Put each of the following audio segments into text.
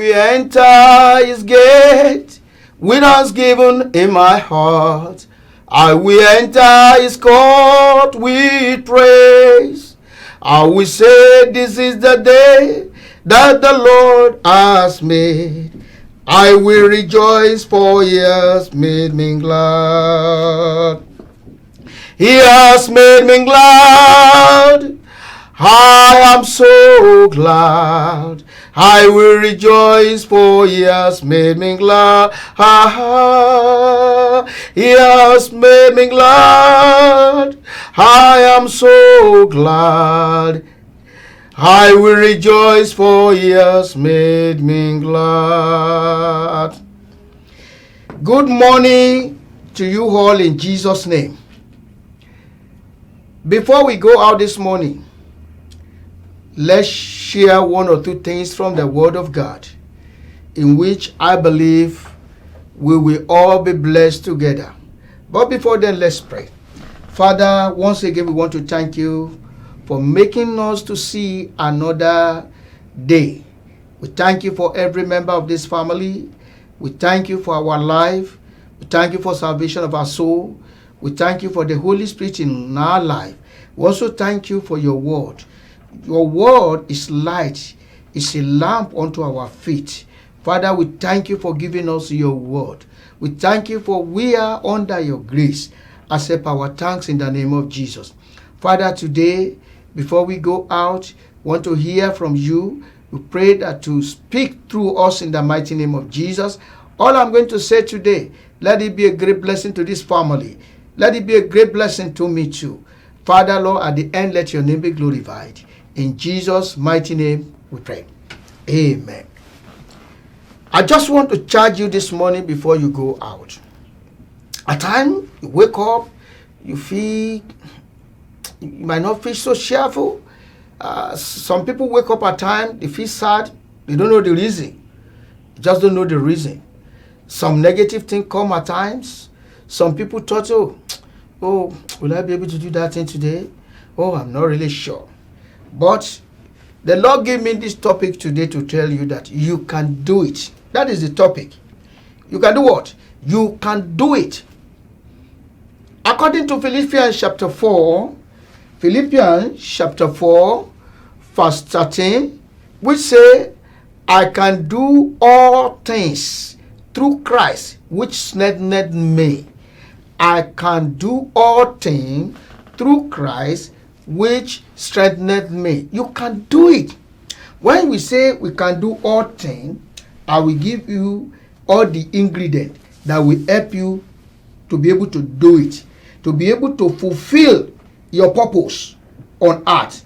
We enter his gate with thanksgiving in my heart. I will enter his court with praise. I will say, this is the day that the Lord has made. I will rejoice, for he has made me glad. He has made me glad. I am so glad. I will rejoice, for he has made me glad. He has made me glad. I am so glad. I will rejoice, for he has made me glad. Good morning to you all in Jesus' name. Before we go out this morning, let's share one or two things from the Word of God, in which I believe we will all be blessed together. But before then, let's pray. Father, once again, we want to thank you for making us to see another day. We thank you for every member of this family. We thank you for our life. We thank you for salvation of our soul. We thank you for the Holy Spirit in our life. We also thank you for your word. Your word is light, is a lamp unto our feet. Father, we thank you for giving us your word. We thank you for we are under your grace. Accept our thanks in the name of Jesus. Father, today, before we go out, want to hear from you. We pray that to speak through us in the mighty name of Jesus. All I'm going to say today, let it be a great blessing to this family. Let it be a great blessing to me too. Father, Lord, at the end, let your name be glorified. In Jesus' mighty name, we pray. Amen. I just want to charge you this morning before you go out. At times, you wake up, you might not feel so cheerful. Some people wake up at times, they feel sad. They don't know the reason. Just don't know the reason. Some negative things come at times. Some people thought, oh, will I be able to do that thing today? Oh, I'm not really sure. But the Lord gave me this topic today to tell you that you can do it. That is the topic. You can do what? You can do it. According to Philippians chapter 4, verse 13, which say, I can do all things through Christ, which strengtheneth me. I can do all things through Christ, which strengtheneth me. You can do it. When we say we can do all things, I will give you all the ingredients that will help you to be able to do it, to be able to fulfill your purpose on earth.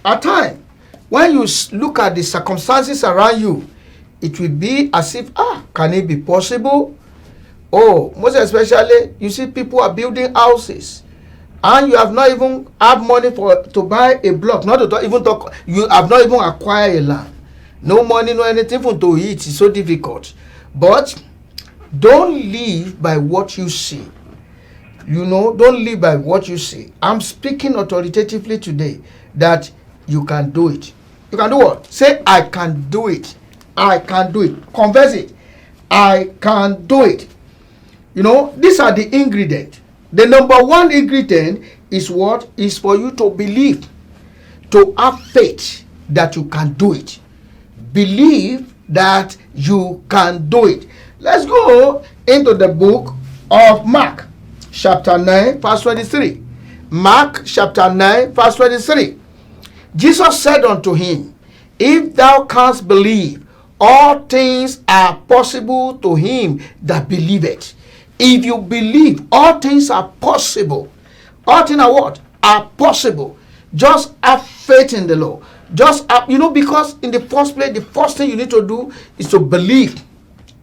At times, when you look at the circumstances around you, it will be as if, can it be possible? Oh, most especially, you see people are building houses, and you have not even have money to buy a block. Not to even talk. You have not even acquired a land. No money, no anything to eat. It's so difficult. But don't live by what you see. Don't live by what you see. I'm speaking authoritatively today that you can do it. You can do what? Say, I can do it. I can do it. Confess it. I can do it. These are the ingredients. The number one ingredient is what? Is for you to believe, to have faith that you can do it. Believe that you can do it. Let's go into the book of Mark, chapter 9, verse 23. Mark, chapter 9, verse 23. Jesus said unto him, if thou canst believe, all things are possible to him that believeth. If you believe, all things are possible. All things are what? Are possible. Just have faith in the Lord. Just have, because in the first place, the first thing you need to do is to believe.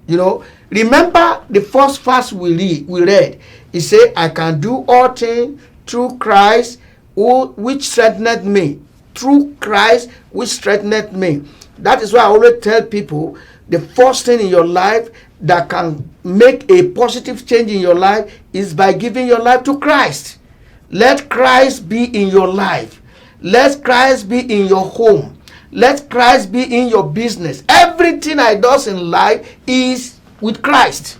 Remember the first verse we read. It said, I can do all things through Christ which strengtheneth me. Through Christ which strengtheneth me. That is why I always tell people, the first thing in your life that can make a positive change in your life is by giving your life to Christ. Let Christ be in your life. Let Christ be in your home. let Christ be in your business. Everything I do in life is with Christ.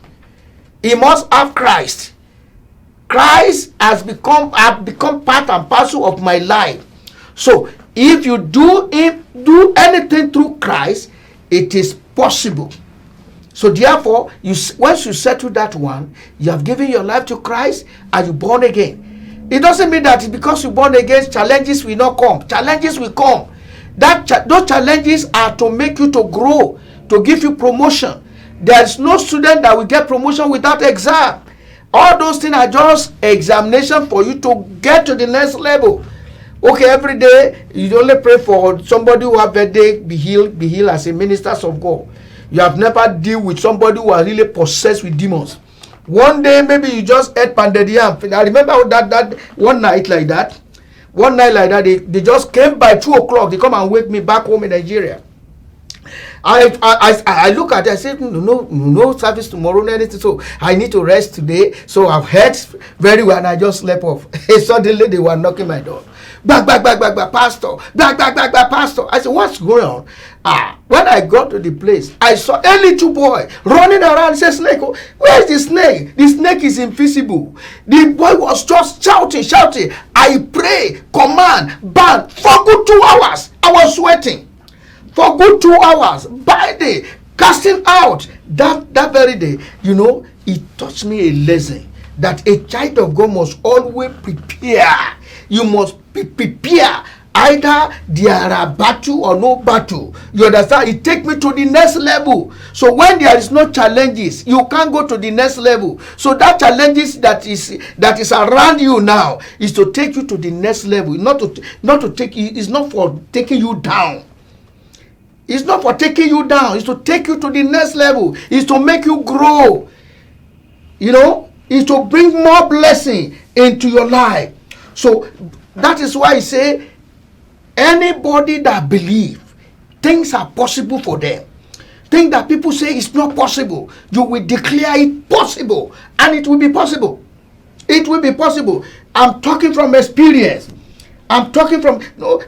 He must have Christ. Christ has become part and parcel of my life. So if you do anything through Christ, it is possible. So therefore, once you settle that one, you have given your life to Christ and you born again. It doesn't mean that because you born again, challenges will not come. Challenges will come. Those challenges are to make you to grow, to give you promotion. There is no student that will get promotion without exam. All those things are just examination for you to get to the next level. Okay, every day you only pray for somebody who have birthday, be healed as a ministers of God. You have never deal with somebody who are really possessed with demons. One day maybe you just ate pounded yam. I remember that one night like that. One night like that, they just came by 2 o'clock. They come and wake me back home in Nigeria. I look at it, I said, no service tomorrow, anything, so I need to rest today. So I've heard very well and I just slept off. Suddenly they were knocking my door. Back, pastor. Back, pastor. I said, what's going on? When I got to the place, I saw a little boy running around. He said, snake, where's the snake? The snake is invisible. The boy was just shouting. I pray, command, ban for good 2 hours. I was sweating. For good 2 hours, by day, casting out. That very day, it taught me a lesson that a child of God must always prepare. You must prepare. Either there are battle or no battle. You understand? It takes me to the next level. So when there is no challenges, you can't go to the next level. So that challenges that is around you now is to take you to the next level. Not to take. It's not for taking you down. It's not for taking you down. It's to take you to the next level. It's to make you grow. It's to bring more blessing into your life. So that is why I say, anybody that believes things are possible for them, things that people say is not possible, you will declare it possible, and it will be possible. It will be possible. I'm talking from experience. I'm talking from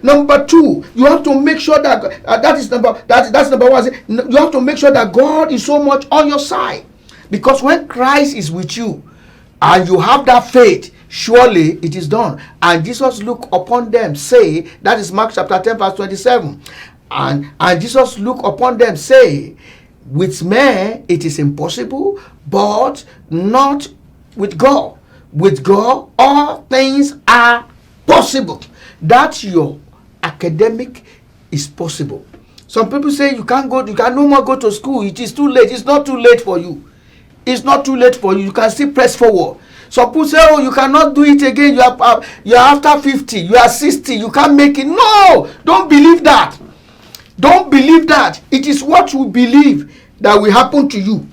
number 2. You have to make sure that that's number 1. You have to make sure that God is so much on your side, because when Christ is with you and you have that faith, surely it is done. And Jesus looked upon them, say, that is Mark chapter 10 verse 27. And Jesus looked upon them, say, with men it is impossible, but not with God. With God all things are possible. That your academic is possible. Some people say you can no more go to school. It is too late. It's not too late for you. It's not too late for you. You can still press forward. Some people say, you cannot do it again. You are after 50. You are 60. You can't make it. No, don't believe that. Don't believe that. It is what you believe that will happen to you.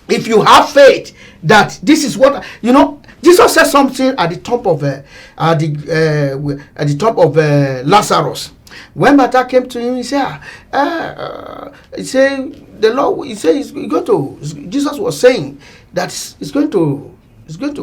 If you have faith that this is what Jesus said something at the top of Lazarus. When Martha came to him, he said, the Lord. He said, Jesus was saying that it's going to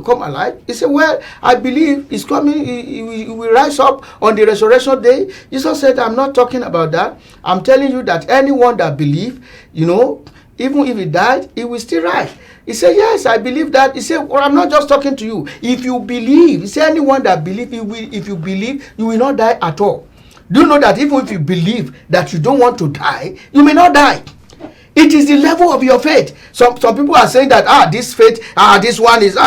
come alive. He said, well, I believe he's coming. He will rise up on the resurrection day. Jesus said, I'm not talking about that. I'm telling you that anyone that believes, even if he died, he will still rise. He said, yes, I believe that. He said, well, I'm not just talking to you. If you believe, he said, anyone that believes, if you believe, you will not die at all. Do you know that even if you believe that you don't want to die, you may not die? It is the level of your faith. Some people are saying that, this faith, this one is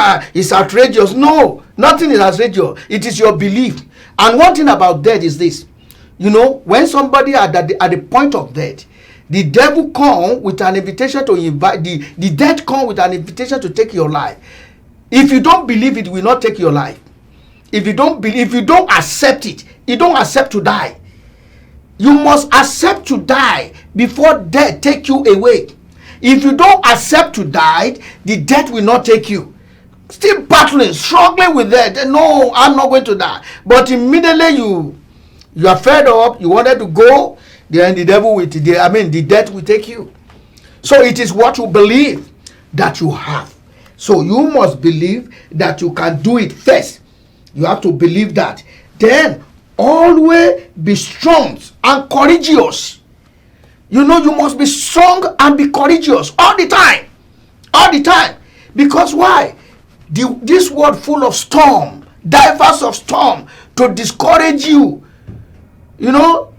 outrageous. No, nothing is outrageous. It is your belief. And one thing about death is this. When somebody at the point of death, the devil come with an invitation to invite, the death come with an invitation to take your life. If you don't believe it, will not take your life. If you don't believe, if you don't accept it, you don't accept to die. You must accept to die before death take you away. If you don't accept to die, the death will not take you. Still battling, struggling with that. No, I'm not going to die. But immediately you are fed up, you wanted to go, then the death will take you. So it is what you believe that you have. So you must believe that you can do it first. You have to believe that. Then always be strong and courageous. You know, you must be strong and be courageous all the time. All the time. Because why? This world full of storm, divers of storm, to discourage you. You know,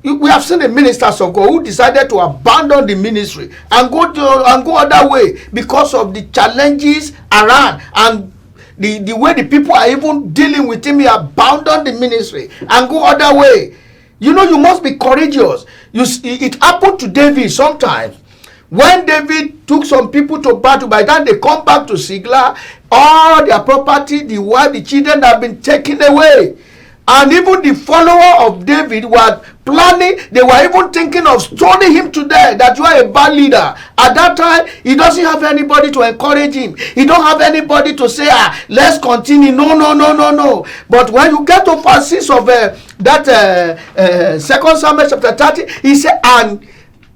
we have seen the ministers of God who decided to abandon the ministry and go other way because of the challenges around and the way the people are even dealing with him. He abandoned the ministry and go other way. You know, you must be courageous. It happened to David sometimes. When David took some people to battle, by the time they come back to Sigla, all their property, the wife, the children have been taken away. And even the follower of David were planning, they were even thinking of stoning him to death, that you are a bad leader. At that time, he doesn't have anybody to encourage him. He don't have anybody to say, let's continue. No. But when you get to verse 6 of that 2 Samuel chapter 30, he said,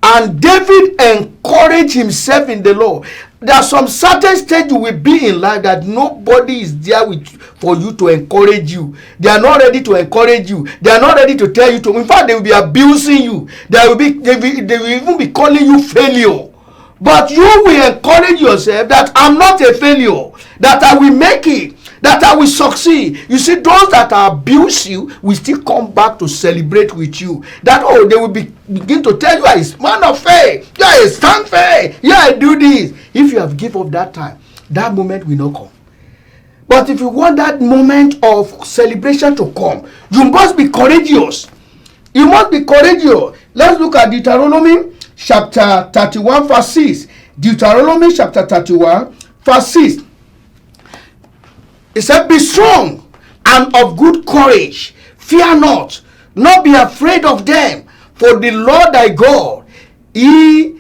and David encouraged himself in the Lord. There are some certain stage you will be in life that nobody is there for you to encourage you. They are not ready to encourage you. They are not ready to tell you to. In fact, they will be abusing you. They will even be calling you failure. But you will encourage yourself that I'm not a failure, that I will make it, that I will succeed. You see, those that abuse you will still come back to celebrate with you. That, they will begin to tell you, you are a man of faith, you are a strong faith, you are do this. If you have given up that time, that moment will not come. But if you want that moment of celebration to come, you must be courageous. You must be courageous. Let's look at Deuteronomy chapter 31 verse 6. Deuteronomy chapter 31 verse 6. It said, be strong and of good courage. Fear not, nor be afraid of them. For the Lord thy God, it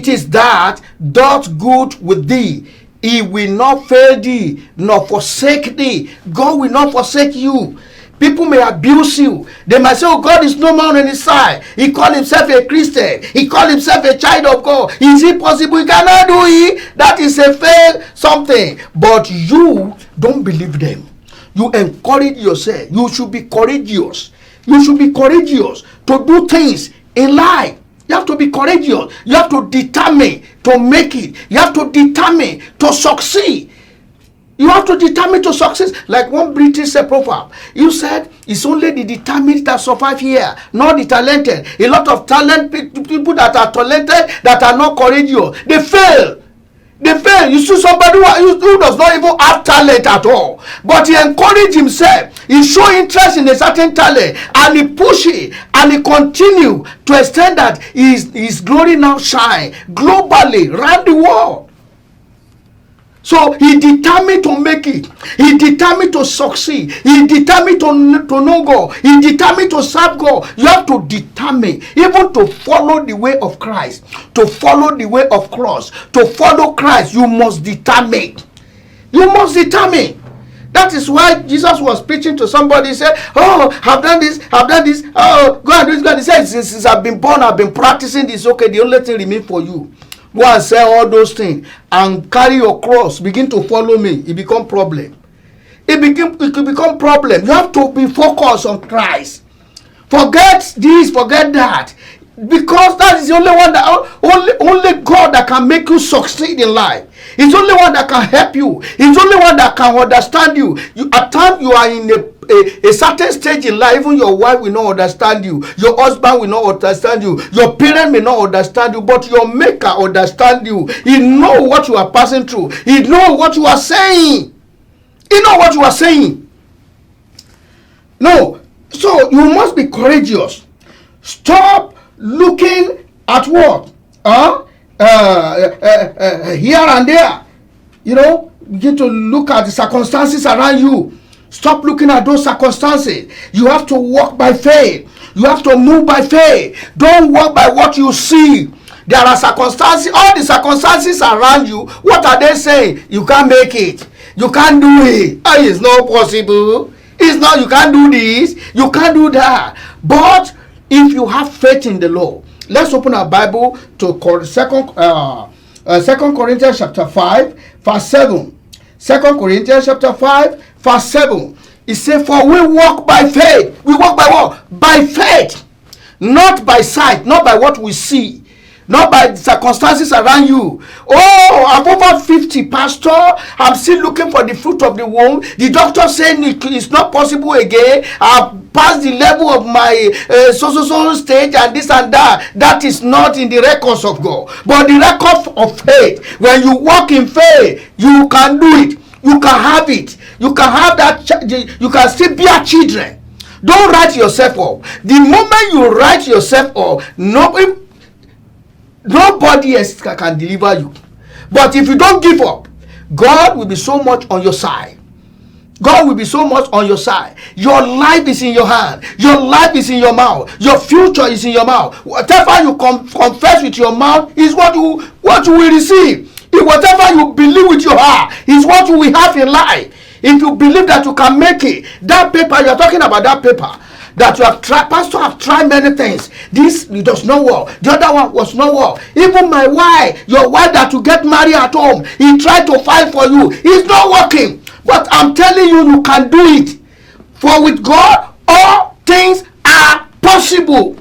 is that doth good with thee. He will not fail thee, nor forsake thee. God will not forsake you. People may abuse you. They might say, God is no man on his side. He called himself a Christian. He called himself a child of God. Is it possible? He cannot do it. That is a fail something. But you don't believe them. You encourage yourself. You should be courageous. You should be courageous to do things in life. You have to be courageous. You have to determine to make it. You have to determine to succeed. You have to determine to succeed. Like one British proverb, you said, it's only the determined that survive here, not the talented. A lot of people that are talented, that are not courageous, they fail. They fail. You see somebody who does not even have talent at all, but he encouraged himself. He show interest in a certain talent, and he push it, and he continue to extend that his glory now shine globally around the world. So he determined to make it. He determined to succeed. He determined to know God. He determined to serve God. You have to determine, even to follow the way of Christ, to follow the way of cross, to follow Christ. You must determine. You must determine. That is why Jesus was preaching to somebody. He said, I've done this, oh, go and do this, go and do this. He said, since I've been born, I've been practicing this. Okay, the only thing remains for you. Go and sell all those things and carry your cross. Begin to follow me. It become problem. It could become problem. You have to be focused on Christ. Forget this, forget that. Because that is the only one that only God that can make you succeed in life. It's only one that can help you. It's only one that can understand you. At times you are in a certain stage in life, even your wife will not understand you, your husband will not understand you, your parent may not understand you, but your maker understand you. He know what you are passing through. He know what you are saying. He know what you are saying. No, so you must be courageous. Stop looking at what here and there. You know, begin to look at the circumstances around you. Stop looking at those circumstances. You have to walk by faith. You have to move by faith. Don't walk by what you see. There are circumstances, all the circumstances around you. What are they saying? You can't make it. You can't do it. It's not possible. It's not, you can't do this. You can't do that. But if you have faith in the Lord, let's open our Bible to 2 Corinthians chapter 5, verse 7. 2 Corinthians chapter 5, verse 7. He said, for we walk by faith. We walk by what? By faith. Not by sight, not by what we see, not by the circumstances around you. Oh, I'm over 50, pastor. I'm still looking for the fruit of the womb. The doctor saying it's not possible again. I've passed the level of my so stage and this and that. That is not in the records of God. But the record of faith, when you walk in faith, you can do it. You can have it. You can have that. You can still bear children. Don't write yourself off. The moment you write yourself off, nobody else can deliver you. But if you don't give up, God will be so much on your side. God will be so much on your side. Your life is in your hand. Your life is in your mouth. Your future is in your mouth. Whatever you confess with your mouth is what you will receive. If whatever you believe with your heart is what you will have in life. If you believe that you can make it, that paper, you're talking about that paper that you have tried, pastor have tried many things. This does not work. The other one was not work. Even my wife, your wife that you get married at home, he tried to fight for you. It's not working. But I'm telling you, you can do it. For with God, all things are possible.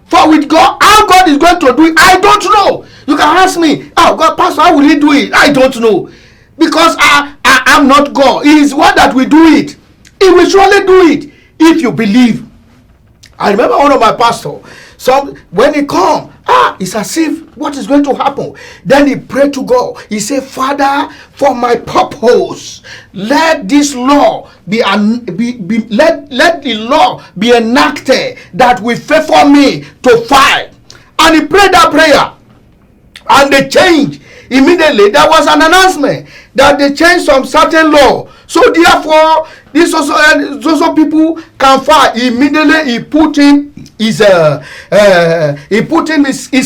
For with God, how God is going to do it, I don't know. You can ask me, oh God, pastor, how will he do it? I don't know. Because I am not God. He is one that will do it. He will surely do it if you believe. I remember one of my pastors, when he come, it's as if what is going to happen. Then he prayed to God. He said, Father, for my purpose, let this law let the law be enacted that will favor me to fight. And he prayed that prayer. And they changed. Immediately, there was an announcement that they changed some certain law. So therefore, this also people can fight. Immediately, he put in his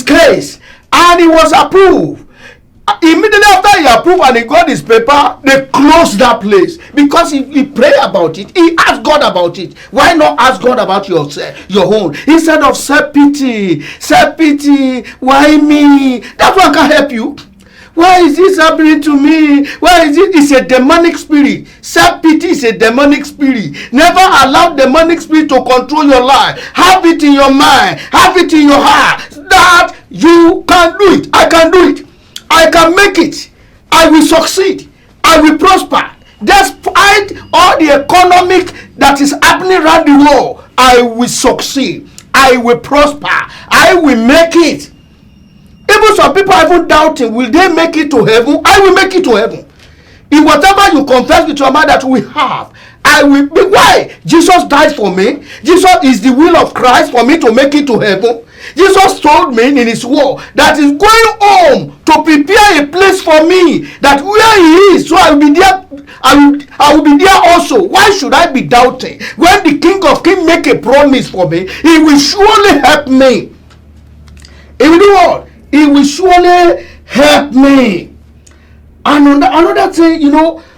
case, and he was approved. Immediately after he approved and he got his paper, they closed that place because he prayed about it. He asked God about it. Why not ask God about your own? Instead of self-pity, why me? That one can help you. Why is this happening to me? Why is it? It's a demonic spirit. Self-pity is a demonic spirit. Never allow demonic spirit to control your life. Have it in your mind. Have it in your heart. That you can do it. I can do it. I can make it. I will succeed. I will prosper. Despite all the economic that is happening around the world, I will succeed. I will prosper. I will make it. Even some people are even doubting, will they make it to heaven? I will make it to heaven. In whatever you confess with your mouth that we have, I will be. Why? Jesus died for me. Jesus is the will of Christ for me to make it to heaven. Jesus told me in his word that he's going home to prepare a place for me, that where he is, so I will be there. I will be there also. Why should I be doubting? When the King of Kings make a promise for me, he will surely help me. He will do what? He will surely help me. And another thing,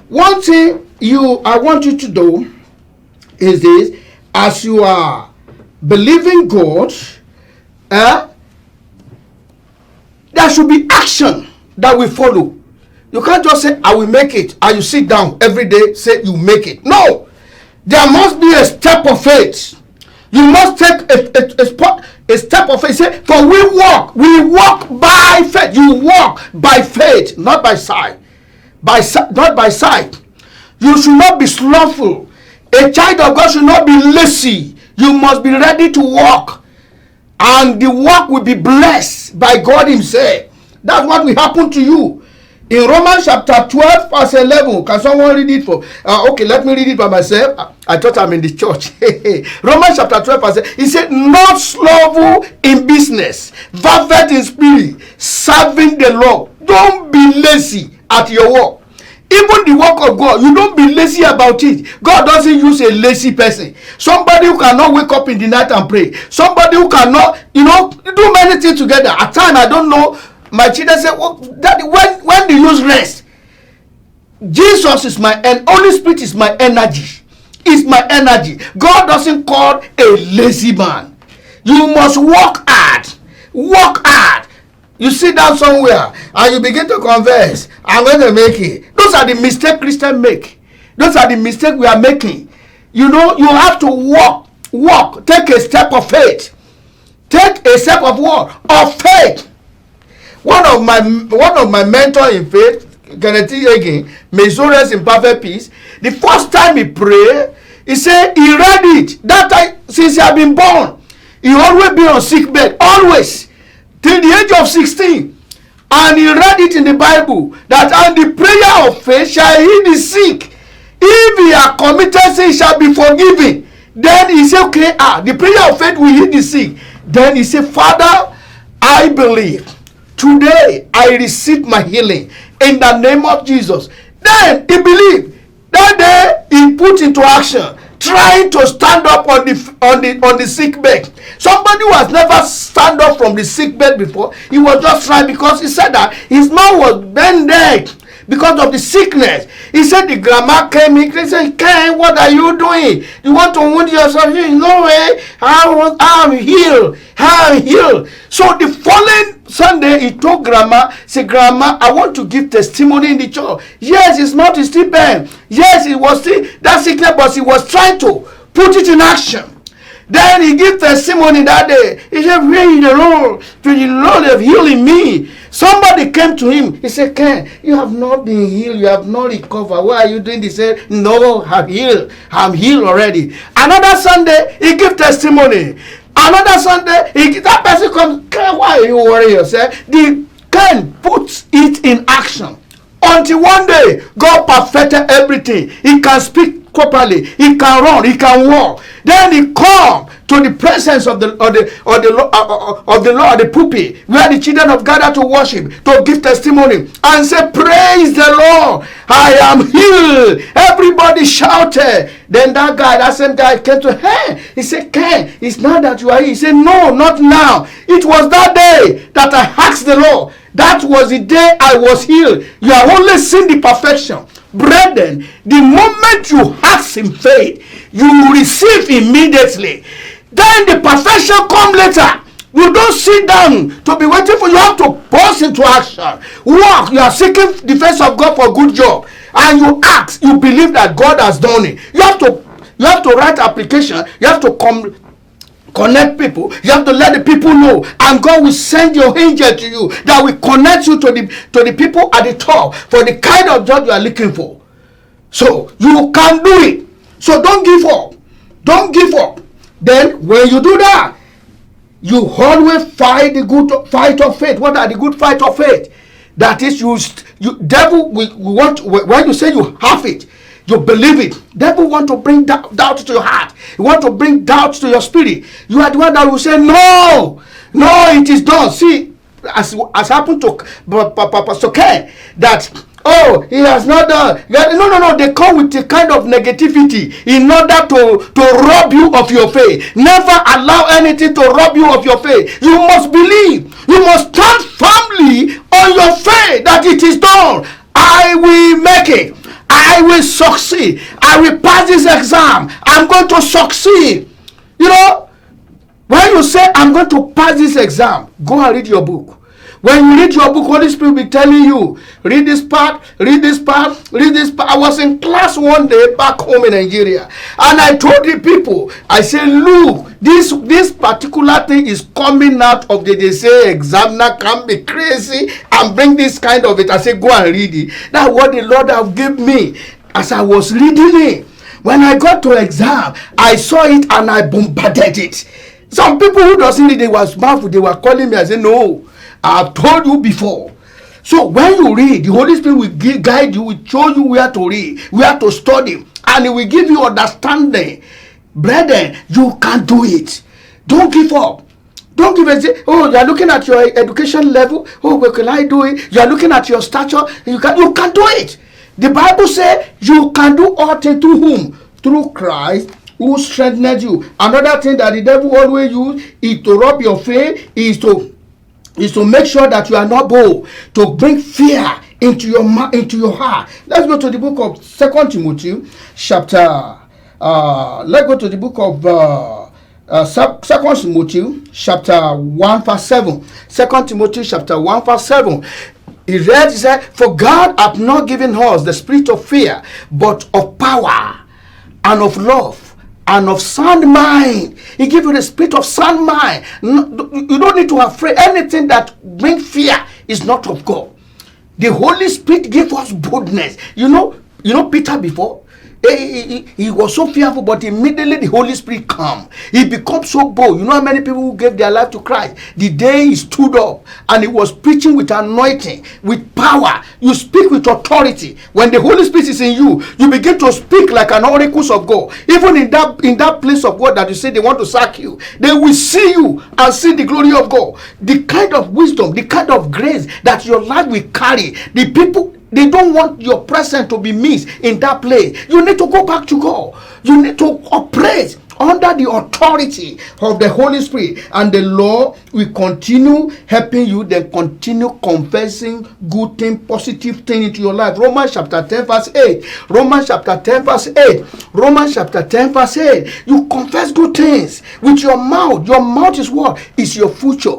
one thing I want you to do is this: as you are believing God, there should be action that will follow. You can't just say, I will make it, and you sit down every day, say you make it. No, there must be a step of faith. You must take a step of faith. Say, for we walk by faith. You walk by faith, not by sight. Not by sight. You should not be slothful. A child of God should not be lazy. You must be ready to walk, and the work will be blessed by God himself. That's what will happen to you. In Romans chapter 12 verse 11, can someone read it for? Okay, let me read it by myself. I thought I'm in the church. Romans chapter 12 verse 11, he said, not slothful in business, fervent in spirit, serving the Lord. Don't be lazy at your work. Even the work of God, you don't be lazy about it. God doesn't use a lazy person. Somebody who cannot wake up in the night and pray. Somebody who cannot, do many things together. At times, I don't know. My children say, Daddy, when do you use rest? Jesus is Holy Spirit is my energy. It's my energy. God doesn't call a lazy man. You must work hard. Work hard. You sit down somewhere and you begin to converse. I'm going to make it. Those are the mistakes Christians make. Those are the mistakes we are making. You know, you have to walk, take a step of faith. Take a step of what? Of faith. One of my mentor in faith, Kenneth again, may so rest in perfect peace. The first time he prayed, he said he read it. That time, since he had been born, he always been on sick bed, always, till the age of 16. And he read it in the Bible that, and the prayer of faith shall heal the sick. If he are committed sin, shall be forgiven. Then he said, okay, the prayer of faith will heal the sick. Then he said, Father, I believe. Today I receive my healing in the name of Jesus. Then he believed. That day he put into action, trying to stand up on the sick bed. Somebody who has never stand up from the sick bed before, he was just trying, because he said that his mouth was bended because of the sickness. He said the grandma came in. He said, Ken, what are you doing? You want to wound yourself? No way. I'm healed. I'm healed. So the following Sunday, he told grandma, say, Grandma, I want to give testimony in the church. Yes, his mouth is still bent. Yes, it was still that sickness, but he was trying to put it in action. Then he gave testimony that day. He said, praise the Lord, to the Lord of healing me. Somebody came to him. He said, Ken, you have not been healed. You have not recovered. Why are you doing this? He said, no, I'm healed. I'm healed already. Another Sunday, he gave testimony. Another Sunday, that person comes, Ken, why are you worrying yourself? The Ken puts it in action. Until one day, God perfected everything. He can speak properly, he can run, he can walk. Then he come to the presence of the Lord, the pulpit, where the children of God are to worship, to give testimony, and say, praise the Lord, I am healed. Everybody shouted. Then that same guy came to him. He said, Ken, it's not that you are healed. He said, no, not now. It was that day that I asked the Lord. That was the day I was healed. You have only seen the perfection. Brethren, the moment you ask in faith, you receive immediately. Then the perfection come later. You don't sit down to be waiting for. You have to burst into action. Walk. You are seeking the face of God for a good job, and you ask. You believe that God has done it. You have to write application. You have to connect people. You have to let the people know, and God will send your angel to you that will connect you to the people at the top for the kind of job you are looking for. So you can do it. So don't give up. Don't give up. Then when you do that, you always fight the good fight of faith. What are the good fight of faith? That is, you devil we want, when you say you have it, you believe it. Devil want to bring doubt to your heart. You want to bring doubt to your spirit. You are the one that will say, no, it is done. See, as happened to Pastor Ken, that, oh, he has not done. No. They come with a kind of negativity in order to rob you of your faith. Never allow anything to rob you of your faith. You must believe. You must stand firmly on your faith that it is done. I will make it. I will succeed. I will pass this exam. I'm going to succeed. You know, when you say, I'm going to pass this exam, go and read your book. When you read your book, Holy Spirit will be telling you, read this part, read this part, read this part. I was in class one day back home in Nigeria, and I told the people, I said, look, this particular thing is coming out of they say examiner can be crazy and bring this kind of it. I said, go and read it. That's what the Lord have given me as I was reading it. When I got to exam, I saw it and I bombarded it. Some people who doesn't read, they were smart, they were calling me. I said, no, I've told you before. So when you read, the Holy Spirit will guide you, will show you where to read, where to study, and it will give you understanding. Brethren, you can do it. Don't give up. Don't give up. Say, oh, you are looking at your education level. Oh, where can I do it? You are looking at your stature. You can do it. The Bible says you can do all things through whom? Through Christ who strengtheneth you. Another thing that the devil always use is to rob your faith, is to make sure that you are not bold, to bring fear into your heart. Let's go to the book of 2 Timothy chapter. Let's go to the book of 2 Timothy chapter 1 verse 7. 2 Timothy chapter 1 verse 7. He read, he said, for God hath not given us the spirit of fear, but of power and of love and of sound mind. He gives you the spirit of sound mind. You don't need to afraid. Anything that brings fear is not of God. The Holy Spirit gave us boldness. You know Peter before? He was so fearful, but immediately the Holy Spirit come. He becomes so bold. You know how many people who gave their life to Christ? The day he stood up and he was preaching with anointing, with power. You speak with authority. When the Holy Spirit is in you, you begin to speak like an oracle of God. Even in that place of God that you say they want to sack you, they will see you and see the glory of God. The kind of wisdom, the kind of grace that your life will carry. The people, they don't want your presence to be missed in that place. You need to go back to God. You need to operate under the authority of the Holy Spirit, and the Lord will continue helping you. Then continue confessing good thing, positive thing into your life. Romans chapter 10 verse 8. Romans chapter 10 verse 8. Romans chapter 10 verse 8. You confess good things with your mouth. Your mouth is what? Is your future.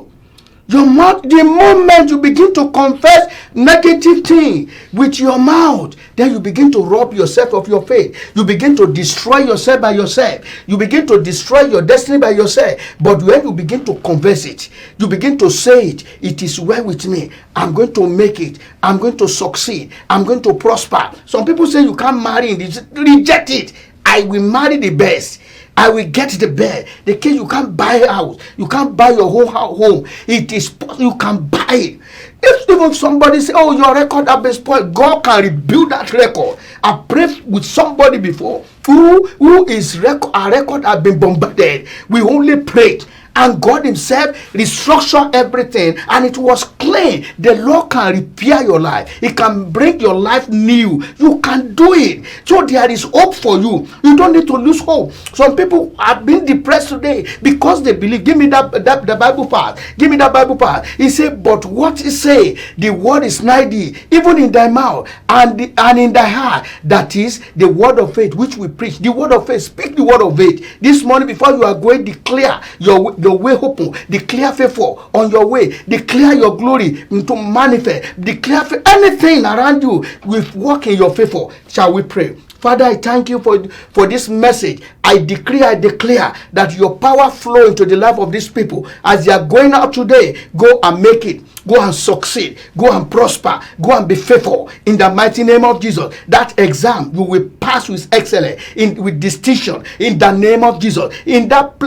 Your mouth, the moment you begin to confess negative thing with your mouth, then you begin to rob yourself of your faith. You begin to destroy yourself by yourself. You begin to destroy your destiny by yourself. But when you begin to confess it, you begin to say it, it is well with me. I'm going to make it. I'm going to succeed. I'm going to prosper. Some people say you can't marry. Reject it. I will marry the best. I will get the bed. The case you can't buy a house. You can't buy your whole home. It is you can buy it. If even somebody say, "Oh, your record has been spoiled," God can rebuild that record. I prayed with somebody before who is our record has been bombarded. We only prayed, and God himself restructured everything, and it was clean. The Lord can repair your life. He can bring your life new. You can do it. So there is hope for you. You don't need to lose hope. Some people have been depressed today because they believe. Give me the Bible part. Give me that Bible part. He said, "But what he say, the word is nigh thee, even in thy mouth and in thy heart." That is the word of faith which we preach. The word of faith. Speak the word of faith. This morning before you are going, declare your way open. Declare favor on your way. Declare your glory to manifest. Declare anything around you will work in your favor. Shall we pray? Father, I thank you for this message. I decree, I declare that your power flow into the life of these people. As they are going out today, go and make it. Go and succeed. Go and prosper. Go and be faithful. In the mighty name of Jesus. That exam, you will pass with excellence, with distinction. In the name of Jesus. In that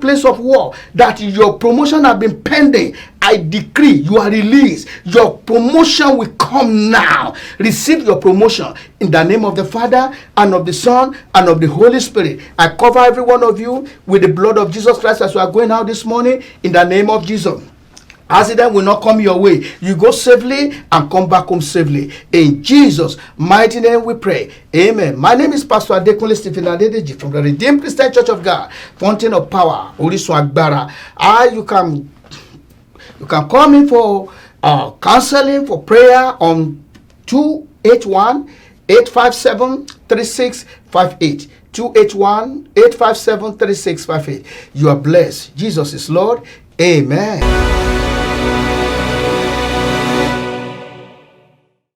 place of war, that your promotion has been pending, I decree you are released. Your promotion will come now. Receive your promotion in the name of the Father and of the Son and of the Holy Spirit. I cover every one of you with the blood of Jesus Christ as we are going out this morning in the name of Jesus. Accident will not come your way. You go safely and come back home safely. In Jesus' mighty name we pray. Amen. My name is Pastor Kunle Stephen Adedeji from the Redeemed Christian Church of God, Fountain of Power, Orisun Agbara. You can call me for counseling, for prayer on 281-857-3658. 281-857-3658. You are blessed. Jesus is Lord. Amen.